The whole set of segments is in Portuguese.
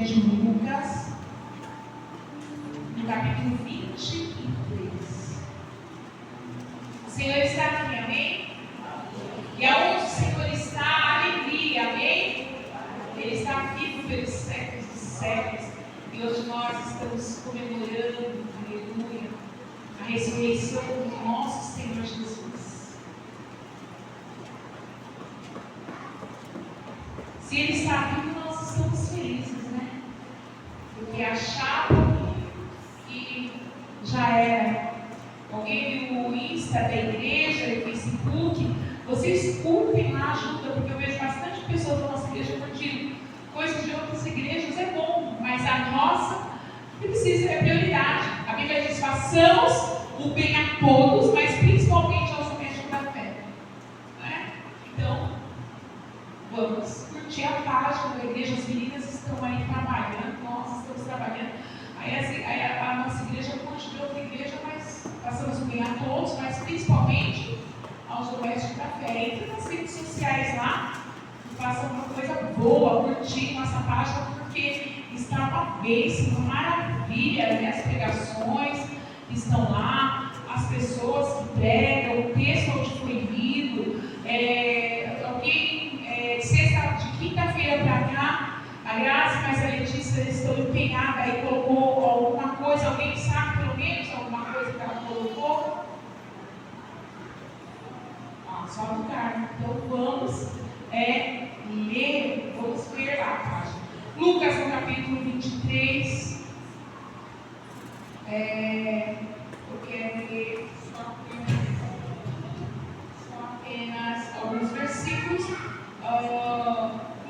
de Lucas, no capítulo 23. O Senhor está aqui, amém? E aonde o Senhor está, a alegria, amém? Ele está vivo pelos séculos dos séculos. E hoje nós estamos comemorando, aleluia, a ressurreição do nosso Senhor Jesus. Se Ele está vivo, nós estamos felizes, né? Porque achavam que já era. Alguém viu o Insta da igreja, o Facebook? Vocês curtem lá, ajuda, porque eu vejo bastante pessoas da nossa igreja curtindo coisas de outras igrejas, é bom, mas a nossa precisa, é prioridade. A Bíblia diz: façamos o bem a todos, mas principalmente aos domésticos da fé. Né? Então, vamos curtir a página da igreja. As meninas estão aí trabalhando, nós estamos trabalhando. Aí a nossa igreja curte de outra igreja, mas passamos o bem a todos, mas principalmente aos domésticos da fé. Entre nas redes sociais lá, faça uma coisa boa, curtir nossa página, porque está uma bênção, uma maravilha, né? As pregações que estão lá, as pessoas que pregam, o texto onde foi lido, de quinta-feira para cá, a Graça, mas a Letícia estão empenhadas e colocou alguma coisa, alguém sabe pelo menos alguma coisa que ela colocou? Só do Carmo. Então vamos ler, vamos ver lá a página. Lucas no capítulo 23. Eu quero ler só apenas alguns versículos, do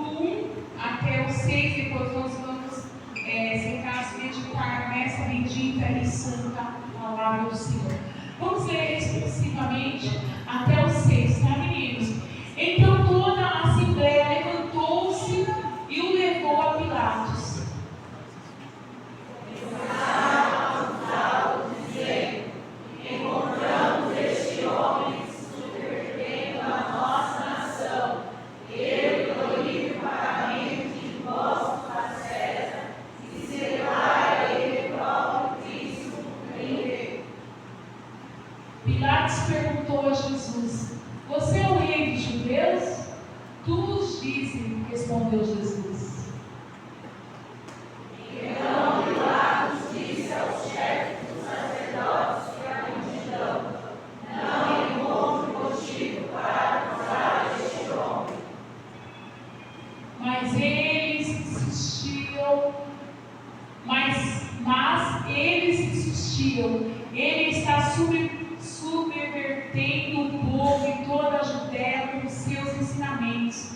1 até o 6, depois nós vamos sentar e meditar nessa bendita e santa palavra do Senhor. Vamos ler expressivamente até o 6, tá, meninos? Então toda a assembleia levantou-se e o levou a Pilatos. Encontramos este homem subvertendo a nossa nação. Ele proíbe o pagamento de impostos a César e separa ele próprio Cristo prender. Pilatos perguntou a Jesus: você é o rei dos judeus? Tu os dizes, respondeu Jesus. Então Pilatos disse aos chefes dos sacerdotes e à multidão: não encontro motivo para acusar este homem. Mas eles insistiam, ele está subvertendo o povo e toda a Judéia com seus ensinamentos.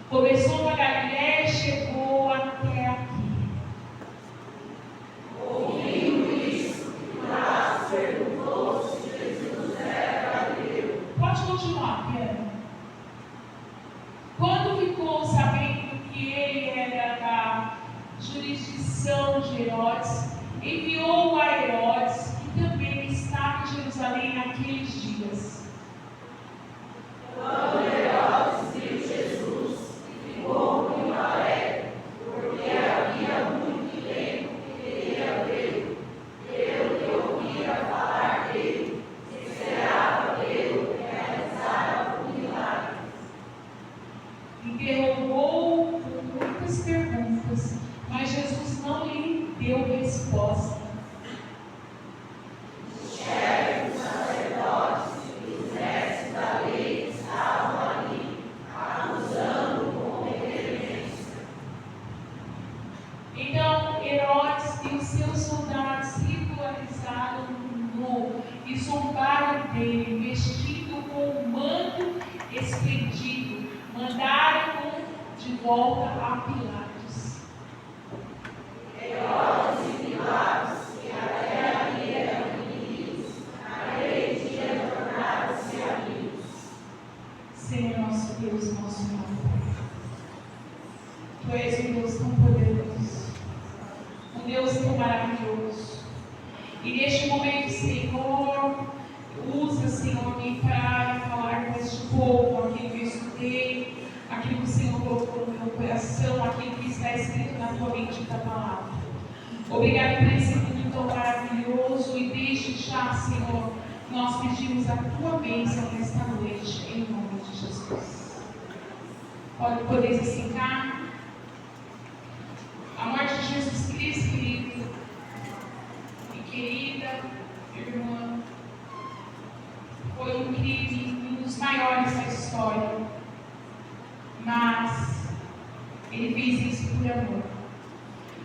Começou da Galiléia e chegou até aqui. Ouvindo isso, Pilatos perguntou se Jesus era galileu. Pode continuar, Piano. Quando ficou sabendo que ele era da jurisdição de Herodes, enviou a Herodes, que também estava em Jerusalém naqueles dias. Quando Herodes viu Jesus, ficou muito alegre, porque havia muito tempo que queria vê-lo. Pelo que ouvia falar dele, esperava vê-lo realizar algum milagre. Interrogou-o com muitas perguntas, mas Jesus não lhe deu resposta. Os chefes dos sacerdotes e os mestres da lei estavam ali, acusando-o com veemência. Então Herodes e os seus soldados ridicularizaram-no e zombaram dele, vestido com um manto estendido, mandaram-no de volta a Pilatos. Herodes e Pilatos, que até ali eram inimigos, naquele dia tornaram-se amigos. Senhor nosso Deus, nosso Pai, Tu és um Deus tão poderoso, um Deus tão maravilhoso. E neste momento, Senhor, usa, Senhor-me, para falar com este povo, aquilo que eu estudei, aquilo que o Senhor colocou no meu coração, aquilo que está está escrito na tua bendita palavra. Obrigado por esse mundo tão maravilhoso e desde já, Senhor, nós pedimos a tua bênção nesta noite, em nome de Jesus. Pode poder se sentar. A morte de Jesus Cristo, querido e querida irmã, foi um crime, um dos maiores da história. Mas Ele fez isso por amor.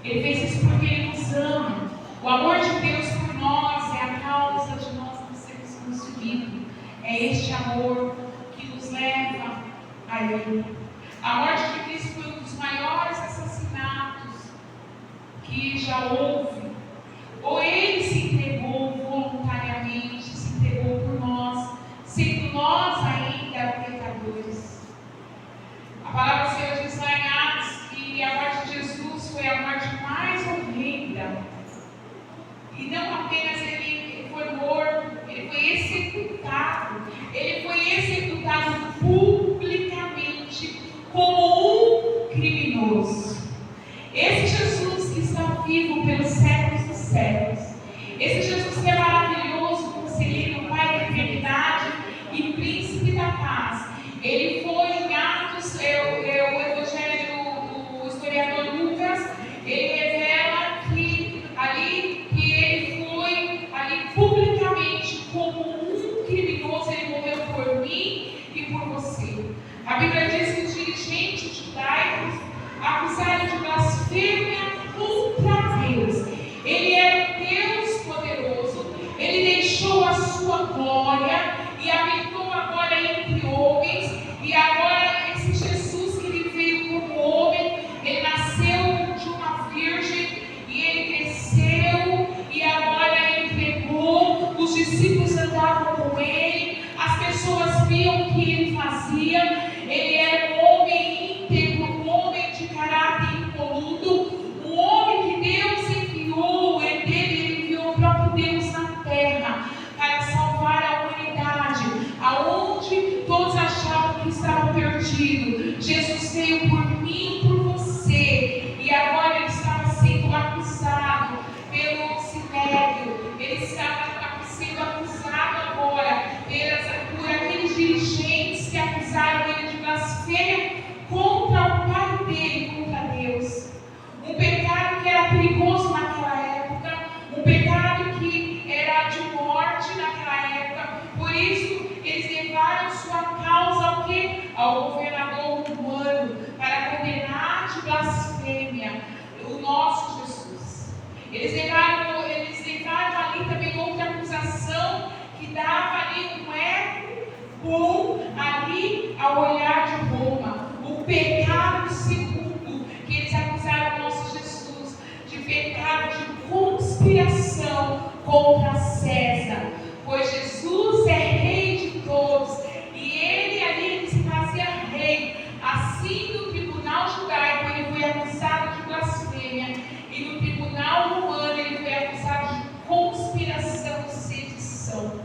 Ele fez isso porque Ele nos ama. O amor de Deus por nós é a causa de nós não sermos consumidos. É este amor que nos leva a Ele. A morte de Cristo foi um dos maiores assassinatos que já houve. Ou Ele se entregou voluntariamente, se entregou por nós, sendo nós ainda pecadores. A palavra do Senhor diz lá em Atos que a morte de Jesus foi a morte mais horrenda. E não apenas ele foi morto, ele foi executado. Ele foi executado publicamente como um criminoso. Esse Jesus que está vivo pelos séculos dos séculos. Esse Jesus que é maravilhoso, conselheiro, Pai da eternidade e príncipe da paz. Ele foi em Atos, o Evangelho do historiador Lucas, ele revela que ele foi ali publicamente como um criminoso, ele morreu por mim e por você. A Bíblia diz que os dirigentes judaicos acusaram de blasfêmia contra Deus. Ele era um Deus poderoso, ele deixou a sua glória e habitou agora entre homens, e agora esse Jesus que ele veio como homem, ele nasceu de uma virgem e ele cresceu e agora ele pregou, os discípulos andavam com ele, as pessoas viam o que ele fazia. Ele era um homem íntegro, um homem de caráter impoluto, um homem que Deus enviou, ele enviou o próprio Deus na terra para salvar a humanidade, aonde todos achavam que estavam perdidos. Jesus veio por mim e por você, e agora ele estava sendo acusado pelo Sinédrio, ele estava sendo acusado agora por aqueles dirigentes que acusaram ele de blasfêmia contra o Pai dele, contra Deus. Um pecado que era perigoso naquela época, um pecado que era de morte naquela época. Por isso, eles levaram sua causa ao quê? Ao governador romano, para condenar de blasfêmia o nosso Jesus. Eles levaram ali também outra acusação que dava ali um eco bom ali ao olhar de Roma. O pecado segundo, que eles acusaram o nosso Jesus, de pecado de conspiração contra César. Pois Jesus é rei de todos, e ele se fazia rei. Assim, no tribunal judaico ele foi acusado de blasfêmia, e no tribunal romano ele foi acusado de conspiração e sedição.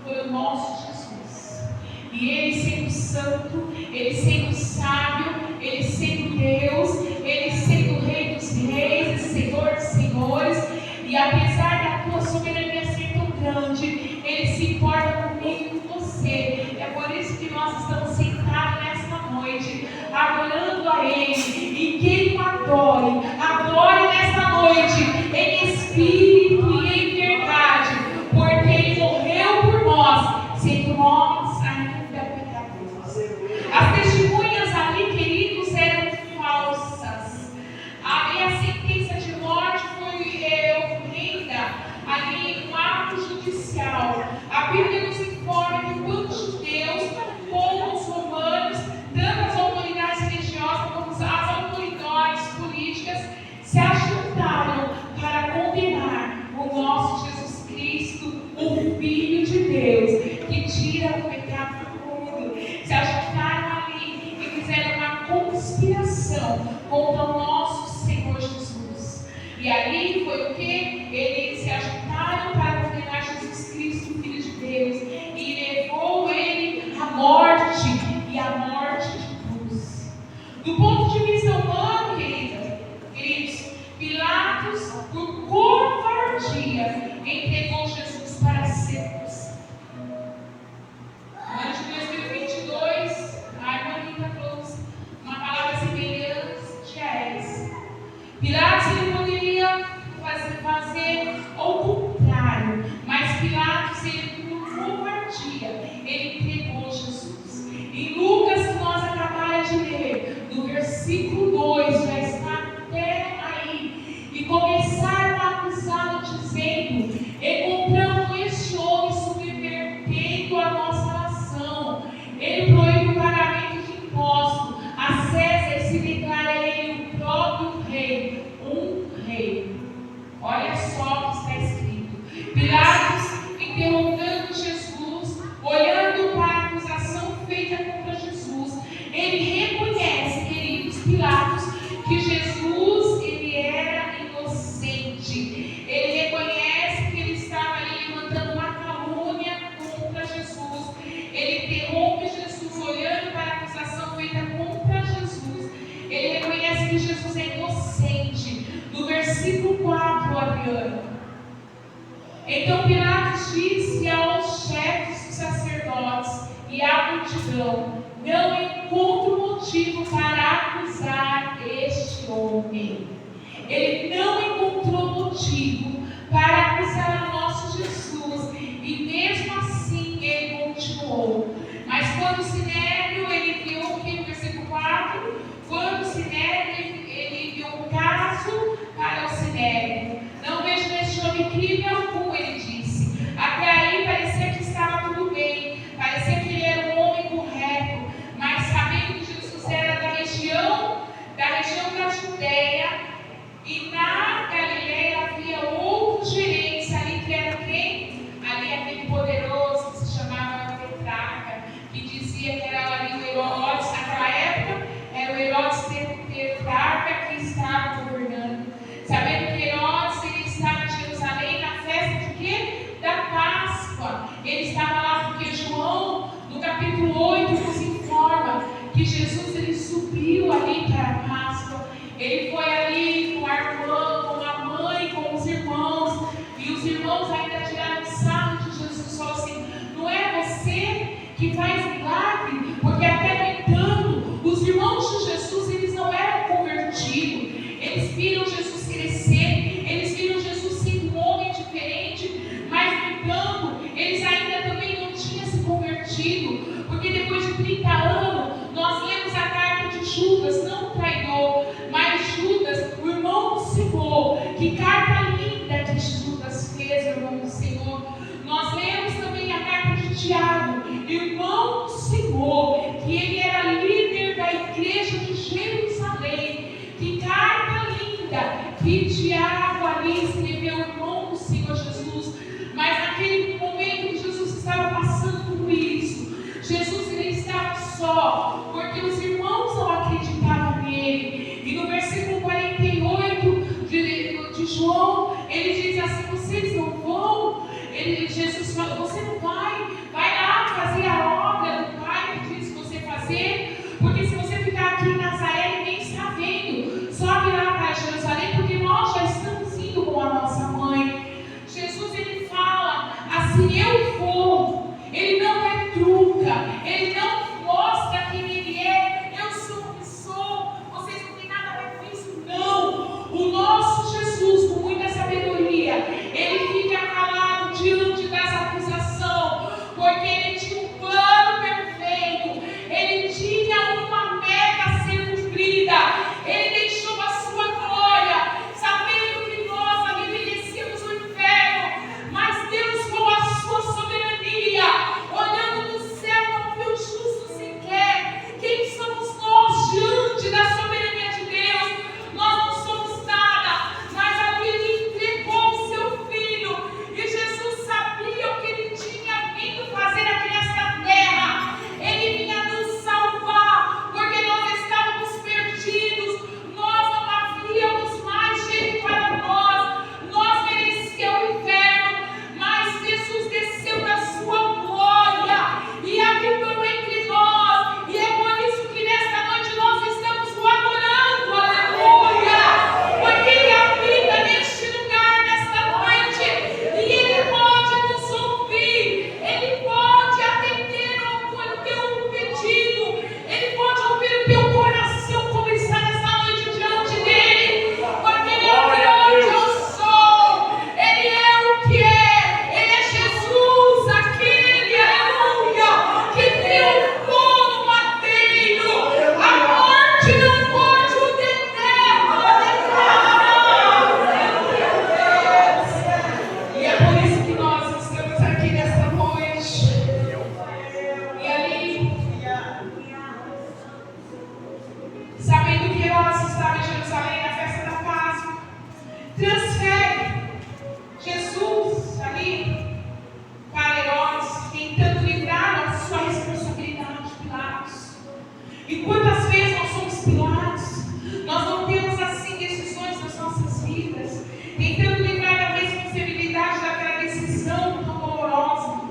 Foi o nosso Jesus. E ele sendo santo, ele sendo sábio, ele sendo Deus, ele sendo Rei dos reis e Senhor dos senhores, e apesar da tua soberania ser tão grande, ele se importa comigo e com você. É por isso que nós estamos sentados nesta noite, adorando a Ele. E quem o adore nesta noite, em espírito e em verdade, porque Ele morreu por nós, sendo nós ainda pecadores. As testemunhas ali, queridos, eram falsas. Ali a sentença de morte foi horrenda, ali um ato judicial. A Bíblia nos informa que quando os judeus, como os romanos, tanto as autoridades religiosas como as autoridades políticas, se ajuntaram para condenar o nosso Jesus Cristo, o Filho de Deus, que tira o pecado do mundo. Se ajuntaram ali e fizeram uma conspiração contra o nosso Senhor Jesus. E ali foi o que? Eles se ajuntaram para condenar Jesus Cristo, o Filho de Deus, e levou ele à morte, e à morte de cruz. Do ponto de vista humano, querida, Pilatos, por covardia, entregou Jesus para ser crucificado. No ano de 2022, a irmã Rita trouxe uma palavra semelhante a essa. Pilatos ele poderia fazer o contrário, mas Pilatos, ele por covardia, ele entregou Jesus. Em Lucas, que nós acabamos de ler, no versículo 2, já está até aí, e começaram a acusá-lo, dizendo: encontramos este homem subvertendo a nossa nação. Ele proíbe o pagamento de impostos a César e se declara ele o próprio rei, um rei. Olha só o que está escrito. Pilatos interrogando Jesus, olhando para a acusação feita contra Jesus, ele reconhece, queridos Pilatos, que Jesus ele era inocente. Ele reconhece que ele estava ali levantando uma calúnia contra Jesus. Ele interrompe Jesus olhando para a acusação feita contra Jesus. Ele reconhece que Jesus é inocente. No versículo 4, Adriano. Então Pilatos disse aos chefes dos sacerdotes e à multidão: não encontro motivo para acusar este homem. Ele não encontrou motivo para acusar o nosso Jesus, e mesmo assim ele continuou. Mas quando o Sinédrio, ele viu o que no versículo 4, quando o Sinédrio, ele viu o caso para o Sinédrio, não vejo neste homem crime algum, ele disse. Até aí parecia que estava tudo bem, parecia que ele era um homem correto, mas sabendo que Jesus era da região da Judéia, e na Galileia havia outros gerentes ali, que era quem? Ali aquele poderoso que se chamava Tetrarca, que dizia que era ali o Herodes, naquela época, era o Herodes Tetrarca que estava governando. Sabendo que Herodes ele estava em Jerusalém na festa de quê? Da Páscoa. Ele estava lá porque João, no capítulo 8, nos informa que Jesus ele subiu ali para a Páscoa. Ele foi ali com a irmã, com a mãe, com os irmãos, e os irmãos ainda tiraram sarro de Jesus, falou assim: não é você que faz milagre? Porque até no entanto, os irmãos de Jesus, eles não eram convertidos, eles viram Jesus crescer, eles viram Jesus ser um homem diferente, mas no entanto, eles ainda também não tinham se convertido, porque depois de 30 anos, nós lemos a carta de Judas, não o traidor, mas Judas, o irmão do Senhor. Que carta linda que Judas fez, irmão do Senhor. Nós lemos também a carta de Tiago, irmão do Senhor, que ele era líder da igreja de Jerusalém. Que carta linda que Tiago ali escreveu, irmão do Senhor Jesus. Mas naquele momento que Jesus estava passando por isso, Jesus ele estava só, porque os irmãos não acreditavam nele. E no versículo 48 de João, ele diz assim: vocês não vão? Jesus fala: você não vai lá fazer a obra do Pai que diz você fazer, porque se você ficar aqui em Nazaré, ninguém está vendo. Sobe lá para Jerusalém, porque nós já estamos indo com a nossa mãe. Jesus ele fala assim: eu vou. Ele não retruca, ele não mostra quem ele é. Eu sou o que sou, vocês não têm nada a ver com isso, não. O nosso Jesus, com muita sabedoria, ele fica calado diante das tentando livrar da responsabilidade daquela decisão tão dolorosa.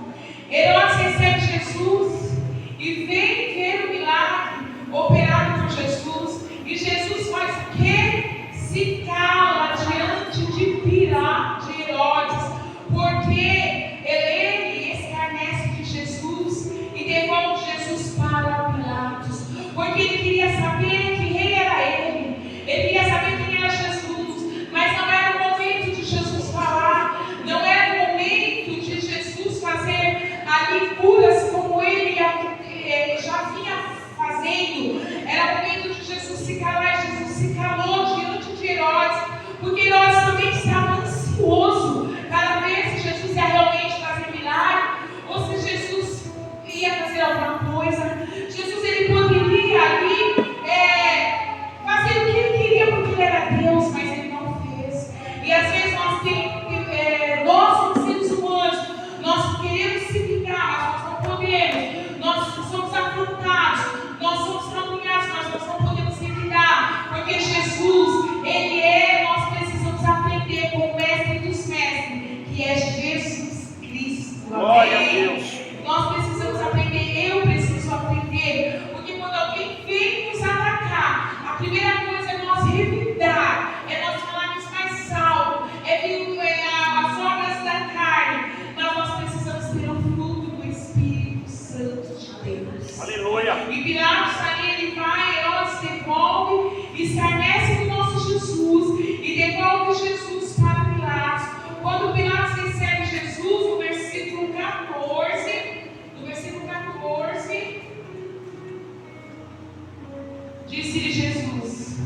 Herodes recebe Jesus e vem ver o milagre operado por Jesus. E Jesus faz o quê? Se cala diante de Herodes, porque ele escarnece de Jesus e devolve Jesus para Pilatos, porque ele queria saber que rei era ele queria saber quem era Jesus, mas não era o momento de Jesus falar, não era o momento de Jesus fazer ali curas como ele já vinha fazendo, era o momento de Jesus se calar. Jesus se calou diante de Herodes, porque Herodes também estava ansioso para ver se Jesus ia realmente fazer milagre, ou se Jesus ia fazer alguma coisa. Jesus, ele poderia ali fazer o que ele queria, porque ele era Deus, mas ele não fez. E às vezes nós como seres humanos, nós queremos se vingar, mas nós não podemos. Nós somos afrontados, nós somos caluniados, mas nós não podemos revidar, porque Jesus, nós precisamos aprender com o mestre dos mestres, que é Jesus Cristo. Glória a Deus. Nós precisamos aprender, eu preciso aprender, porque quando alguém vem nos atacar, a primeira coisa é nós revidar, é nós falarmos mais alto, as obras da carne, mas nós precisamos ter o fruto do Espírito Santo de Deus. Aleluia. E Pilatos ali, ele vai, Herodes devolve, escarnece do nosso Jesus e devolve Jesus para Pilatos. Quando Pilatos recebe Jesus, no versículo 14, disse-lhe Jesus,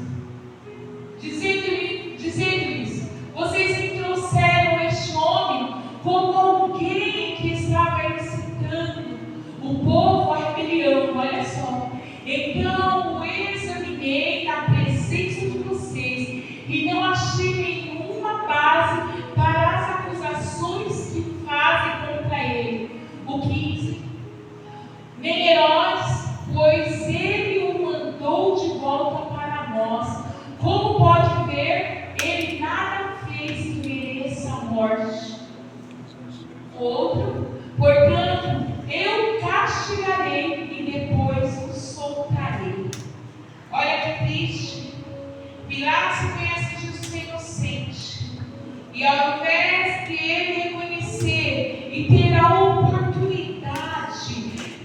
dizendo-lhes: vocês me trouxeram este homem como alguém que estava incitando o povo à rebelião. Olha só. Então o examinei na presença de vocês e não achei nenhuma base para as acusações que fazem contra ele. O 15. Nem Herodes, pois ele o mandou de volta para nós. Como pode ver, ele nada fez que mereça a morte. Outro, portanto, eu castigarei e depois o soltarei. Olha que triste. Pilatos reconhece Jesus inocente. E ao invés de ele reconhecer e ter a oportunidade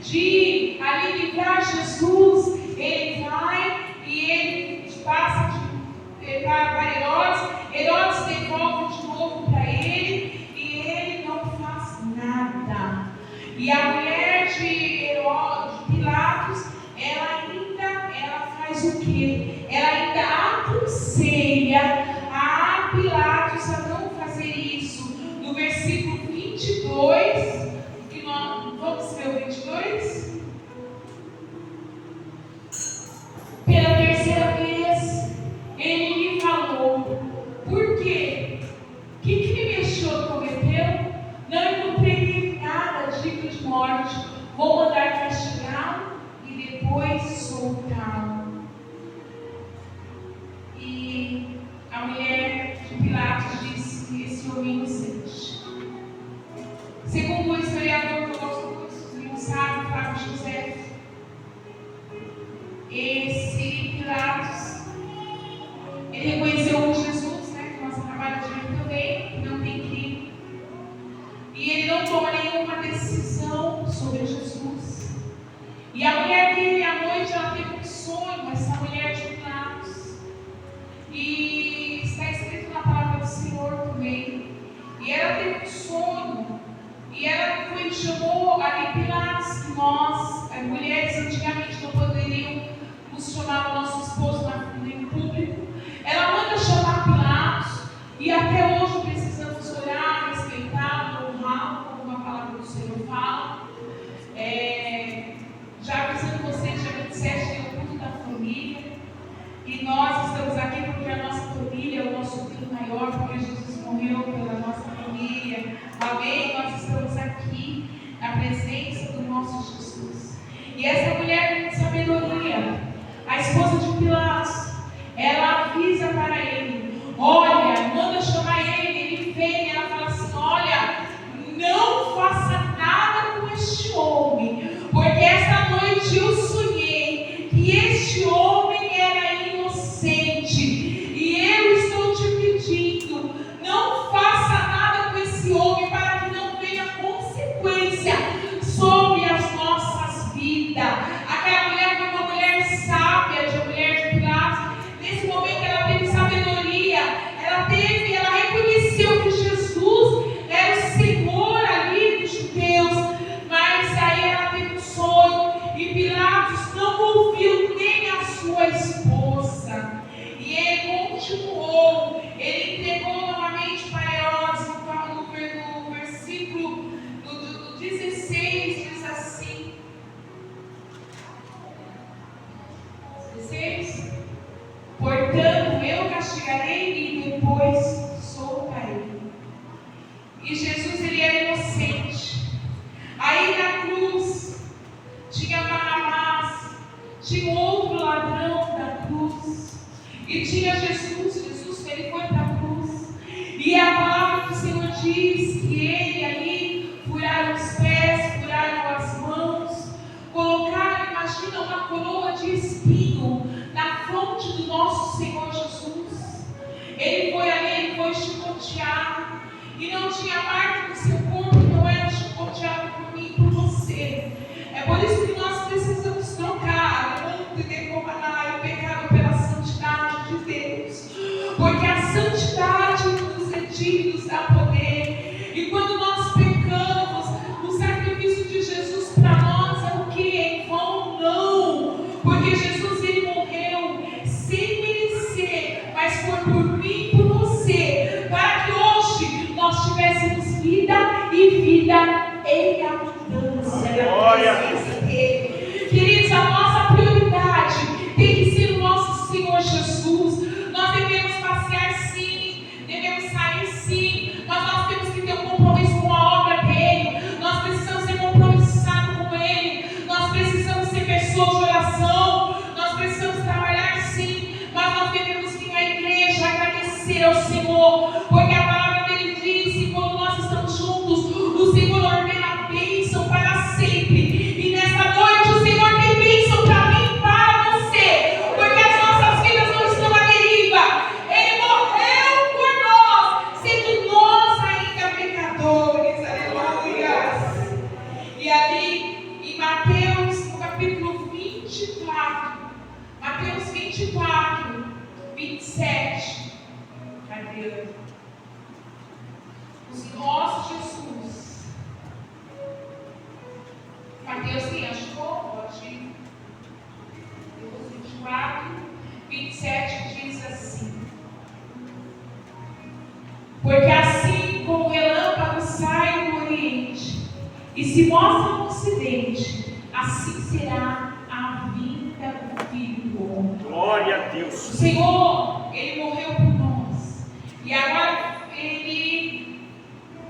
de ali livrar Jesus, ele vai e ele passa para Herodes. Herodes devolve de novo para ele e ele não faz nada. E a mulher de Pilatos, ela faz o quê? Ela ainda aconselha a Pilatos a não fazer isso. No versículo 22, vamos ver o 22? Pela terceira vez, ele lhe falou: por quê? Que crime este homem cometeu? Não encontrei nada digno de morte. Vou mandar castigá-lo e depois soltá-lo. E a mulher de Pilatos disse que esse homem é inocente. Segundo o historiador que eu gosto muito, sabe, Flávio José, esse Pilatos, ele reconheceu Jesus, que nós acabamos de ver também, que não tem crime. E ele não toma nenhuma decisão sobre Jesus. E a mulher dele, à noite, ela teve um sonho, essa mulher de Pilatos. E está escrito na palavra do Senhor também. E ela teve um sonho. E ela chamou ali Pilatos, que nós, mulheres, antigamente não poderiam nos chamar o nosso esposo em público. Ela manda chamar Pilatos. E até hoje precisamos orar, respeitá-lo, honrá-lo, como a palavra do Senhor fala. Já avisando vocês, dia 27 tem o culto da família. E nós estamos aqui porque a nossa família é o nosso bem maior, porque Jesus morreu pela nossa família. Amém? Nós estamos aqui na presença do nosso Jesus. E essa mulher com sabedoria, a esposa de Pilatos, ela avisa para ele: olha, manda chamar ele. E Jesus, ele era inocente. Aí na cruz tinha Barrabás, tinha outro ladrão da cruz, e tinha Jesus. Jesus, ele foi para a cruz, e a palavra do Senhor diz que ele ali furaram os pés, furaram as mãos, colocaram, imagina, uma coroa de espinho na fronte do nosso Senhor Jesus. Ele foi ali, ele foi chicoteado, e não tinha parte do seu corpo que não era chicoteado por mim e por você. É por isso que nós precisamos trocar o pecado pela santidade de Deus, porque a santidade nos redime, nos dá poder. E quando nós pecamos, o sacrifício de Jesus para nós é o que? Em vão? Não, porque Jesus, ele morreu sem merecer, mas foi por mim e por você, para que hoje nós tivéssemos vida e vida em abundância. Glória a Deus. Queridos, a nossa prioridade tem que ser o nosso Senhor Jesus. Nós devemos passear sim, devemos sair sim, mas nós temos que ter um compromisso com a obra dele. Nós precisamos ser compromissados com ele. Nós precisamos ser pessoas de oração. Nós precisamos trabalhar sim, mas nós devemos vir à igreja agradecer ao Senhor, porque a palavra dele diz que quando nós estamos juntos, o Senhor ordena a bênção para sempre. E nessa noite o Senhor tem bênção para mim e para você, porque as nossas vidas não estão à deriva. Ele morreu por nós, sendo nós ainda pecadores. Aleluia. E ali em Mateus, no capítulo 24, Mateus 24, 27. Cadê? O nosso Jesus. Mateus quem achou? Pode ir. Mateus 24, 27 diz assim: porque assim como o relâmpago sai do oriente e se mostra no ocidente, assim será a vinda do Filho do Homem. Glória a Deus. O Senhor, ele morreu por nós. E agora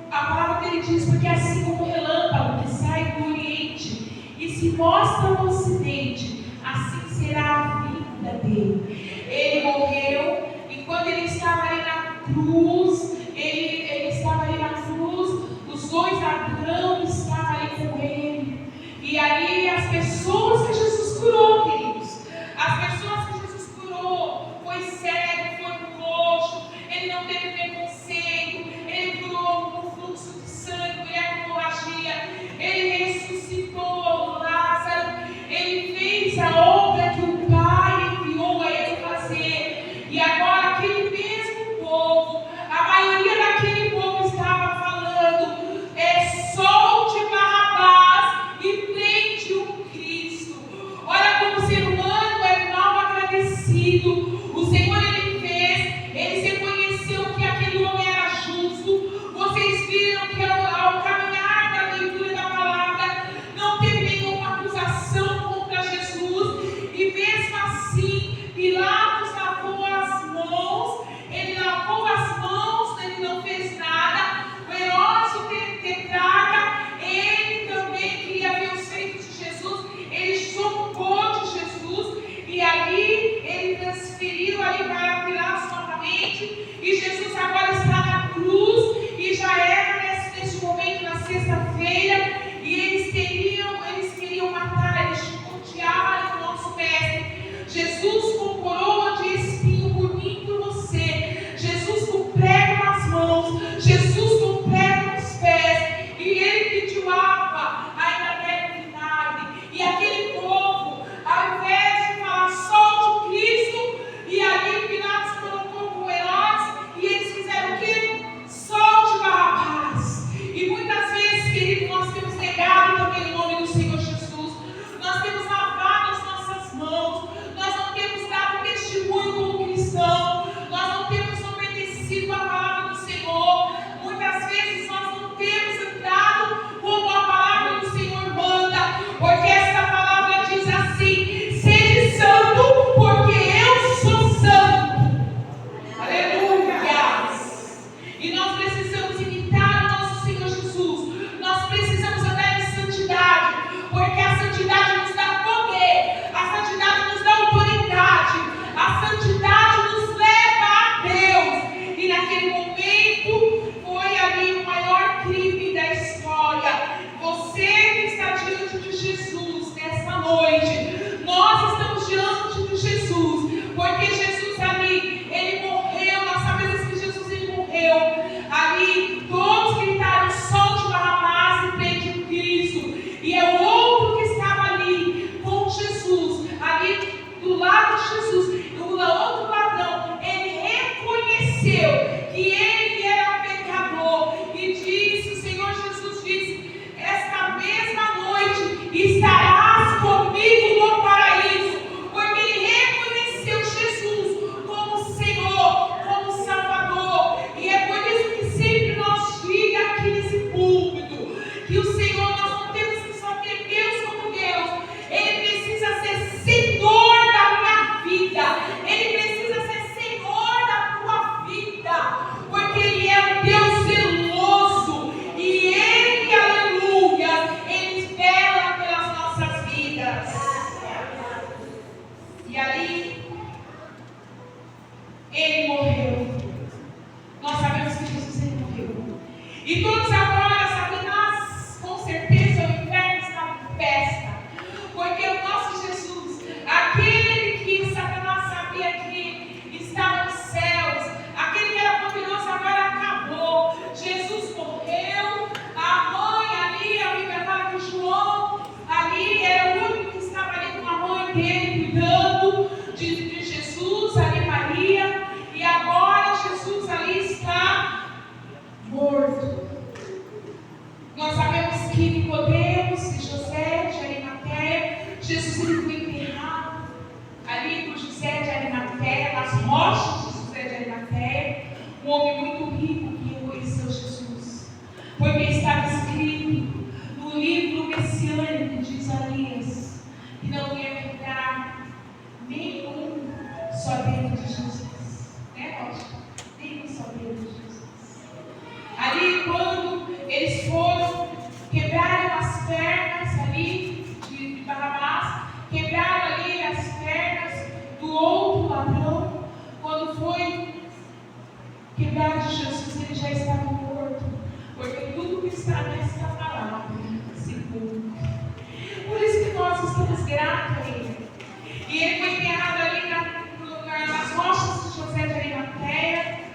a palavra dele diz, porque assim como o relâmpago que sai do oriente e se mostra no ocidente, assim será a vinda dele. Ele morreu, e quando ele estava ali na cruz, ele estava ali na cruz, os dois ladrões estavam ali com ele. E ali as pessoas que Jesus curou, queridos, as pessoas que Jesus curou, foi cego, foi coxo, ele não teve preconceito, ele curou no fluxo de sangue, mulher com hemorragia, ele ressuscitou Lázaro, ele fez a obra que o Pai enviou a ele fazer. E agora aquele mesmo povo, a maioria daquele povo estava falando: solte Barrabás e prende E todos agora, Satanás, com certeza o inferno estava em festa. Porque o nosso Jesus, aquele que Satanás sabia que estava nos céus, aquele que era poderoso, agora acabou. Jesus morreu. A mãe ali, a Bíblia fala que João ali era o único que estava ali com a mãe dele, cuidando de Jesus, ali Maria. E agora Jesus ali está morto. Nós sabemos que Nicodemos e José de Arimateia, Jesus ele foi enterrado ali por José de Arimateia, nas rochas de José de Arimateia, um homem muito rico que reconheceu Jesus, porque estava escrito no livro messiânico de Isaías que não ia ficar nenhum só dentro de Jesus, né, Rocha? Nenhum só dentro de Jesus. Ali, quando eles foram, quebraram as pernas ali de Barrabás, quebraram ali as pernas do outro ladrão. Quando foi quebrar de Jesus, ele já estava morto, porque tudo que está nesta palavra se cumpre. Por isso que nós estamos gratos a ele. E ele foi enterrado ali nas rochas de José de Arimateia,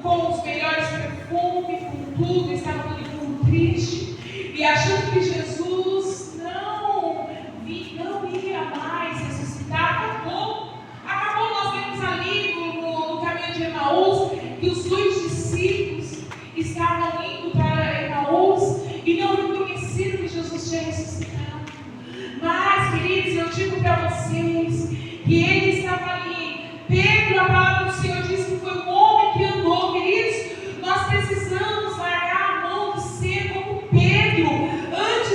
com os melhores perfumes, com tudo, estava todo mundo triste, e achando que Jesus não ia mais ressuscitar. Acabou, nós vemos ali no caminho de Emaús, que os 2 discípulos estavam indo para Emaús, e não reconheceram que Jesus tinha ressuscitado. Mas, queridos, eu digo para vocês, que ele estava ali. Pedro, a palavra do Senhor diz que foi um homem que andou. Queridos, nós precisamos largar a mão de ser como Pedro. Antes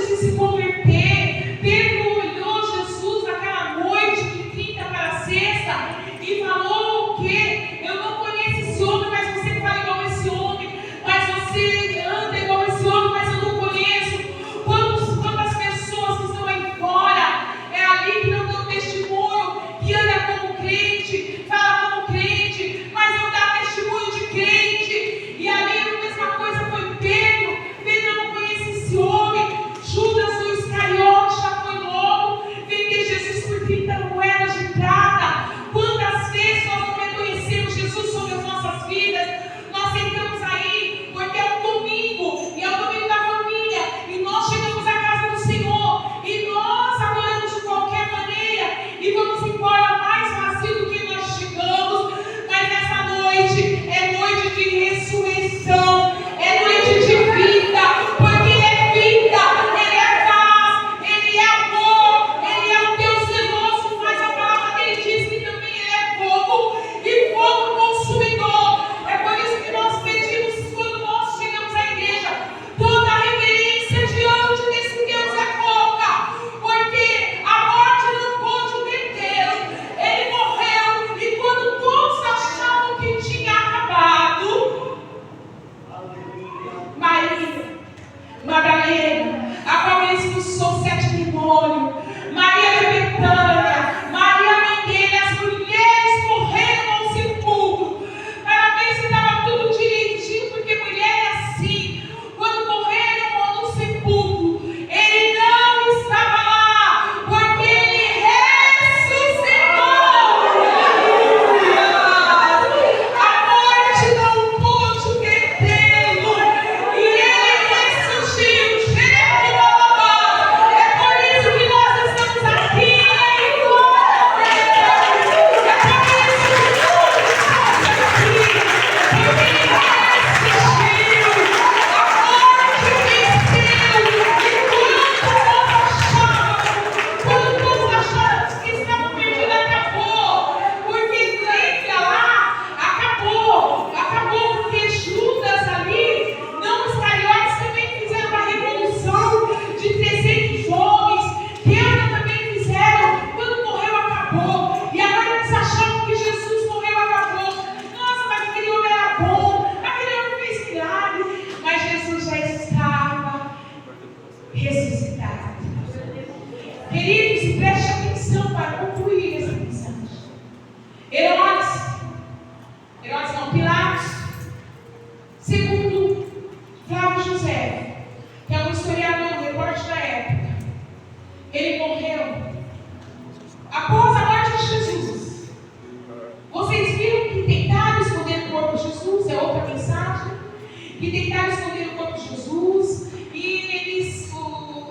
que tentaram esconder o corpo de Jesus, e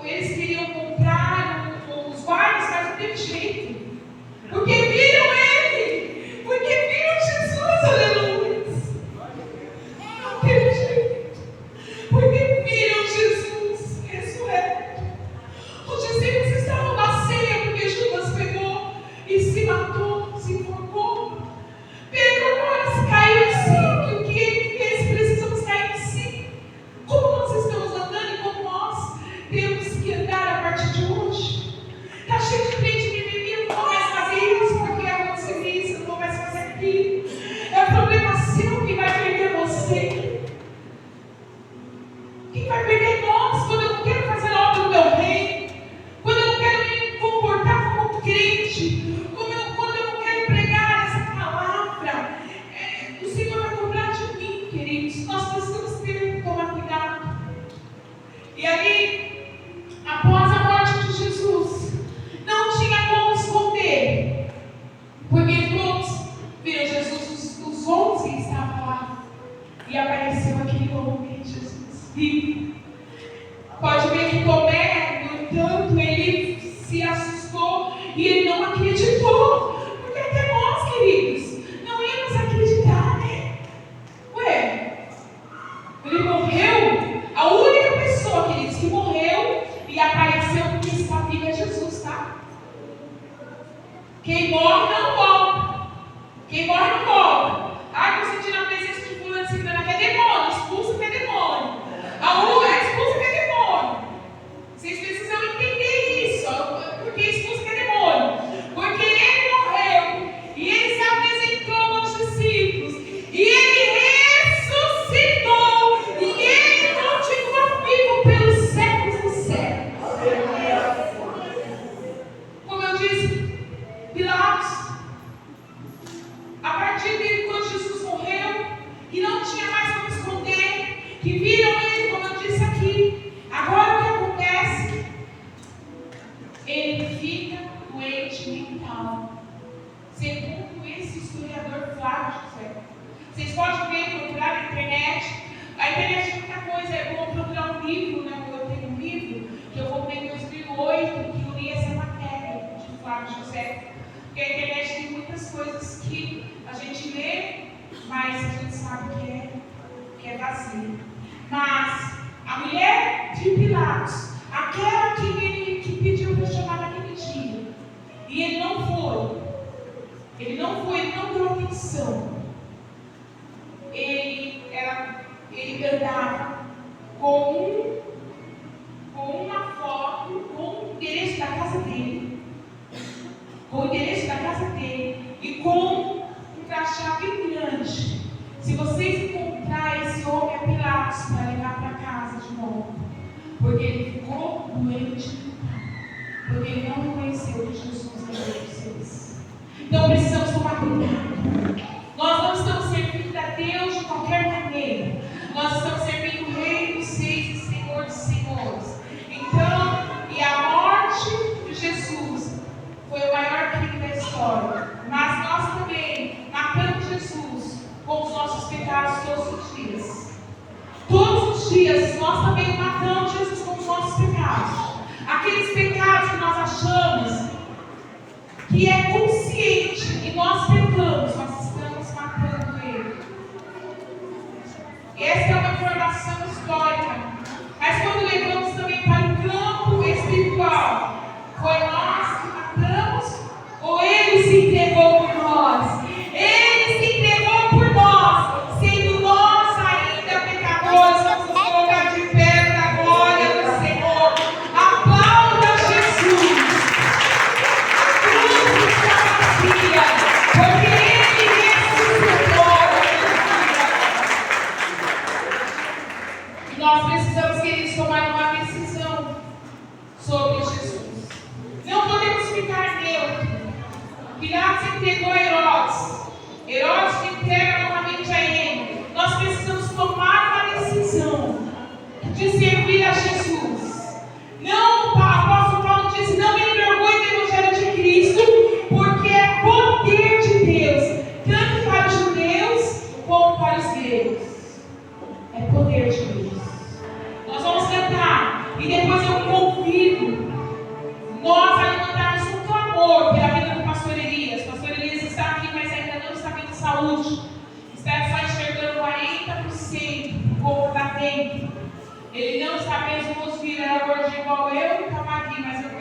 eles queriam comprar os guardas, mas não teve jeito, porque viram ele, porque viram Jesus, aleluia. Não teve jeito, porque viram Jesus ressurreto. Os discípulos estavam na ceia, porque Judas pegou e se matou, se enforcou. Pedro quase caiu em si, que o que ele fez, precisamos cair em si. Como nós estamos andando e como nós temos que andar a partir de hoje. Está cheio de crente mimimi, não vou mais fazer isso, porque aconteceu isso, não vou mais fazer aquilo. É o problema seu que vai perder você. Quem vai perder nós, quando eu não quero fazer a obra do meu reino, quando eu não quero me comportar como crente, quando eu não quero pregar essa palavra, o Senhor vai cobrar de mim, queridos. Nós precisamos tomar cuidado. E ali, após a morte de Jesus, não tinha como esconder, porque todos viram Jesus, os 11 estavam lá, e apareceu aquele homem, Jesus, vivo. Pode ver que Tomé, no entanto, ele se assustou e ele não acreditou, porque até nós, queridos, não íamos acreditar, né? Ué, ele morreu, a única pessoa, queridos, que morreu e apareceu porque está viva é Jesus, tá? Quem morre não volta. Quem morre não volta. Ah, estou sentindo a presença de fulano, de ciclano, que é demônio, expulsa que é demônio. Expulsa que é demônio. Vocês precisam entender isso, porque expulsa que é demônio. Porque ele morreu e ele se apresentou aos discípulos e ele ressuscitou e ele continua vivo pelos séculos dos séculos. Como eu disse, Pilatos, a partir de quando Jesus morreu e não tinha mais como esconder, que viram ele, como eu disse aqui, agora o que acontece? Ele fica doente mental, segundo esse historiador Flávio José. Vocês podem ver, procurar na internet. A internet tem muita coisa. É bom procurar um livro, né? Eu tenho um livro que eu comprei em 2008, que eu li essa matéria de Flávio José. Porque a internet tem muitas coisas que a gente lê, mas a gente sabe que é vazio. Mas a mulher de Pilatos, aquela que pediu para chamar naquele dia, e ele não foi, ele não deu atenção. Ele andava com uma foto, com o endereço da casa dele, e com um crachá bem grande. Se vocês encontrarem esse homem, é Pilatos, para levar para casa de novo, porque ele ficou doente, porque ele não reconheceu que Jesus era Jesus. Então precisamos tomar cuidado. Nós não estamos servindo a Deus de qualquer maneira. Nós estamos servindo o Rei dos Reis e Senhor dos Senhores. Então, e a morte de Jesus foi o maior crime da história. Mas nós também matamos Jesus com os nossos pecados todos os dias. Todos os dias nós também matamos Jesus com os nossos pecados. Aqueles pecados que nós achamos que é consciente e nós pecamos, nós estamos matando ele. Essa é uma informação histórica. Mas quando levamos também para o campo espiritual, foi nós que matamos ou ele se entregou por nós? Ele se entregou por nós, sendo nós ainda pecadores. Vamos nos colocar de pé para a glória do Senhor. Aplauda Jesus. A cruz está vazia, porque ele ressuscitou. E nós precisamos, queridos, tomar uma decisão sobre Jesus. Não podemos ficar neutros. Pilatos entregou a Herodes. Herodes entrega novamente a ele. Nós precisamos tomar uma decisão de servir a Jesus. Não, o apóstolo Paulo disse, não me envergonhe do Evangelho de Cristo, porque é poder de Deus, tanto para os judeus como para os gregos. É poder de Ele não está mesmo nos virando hoje igual eu e o Camagui, mas eu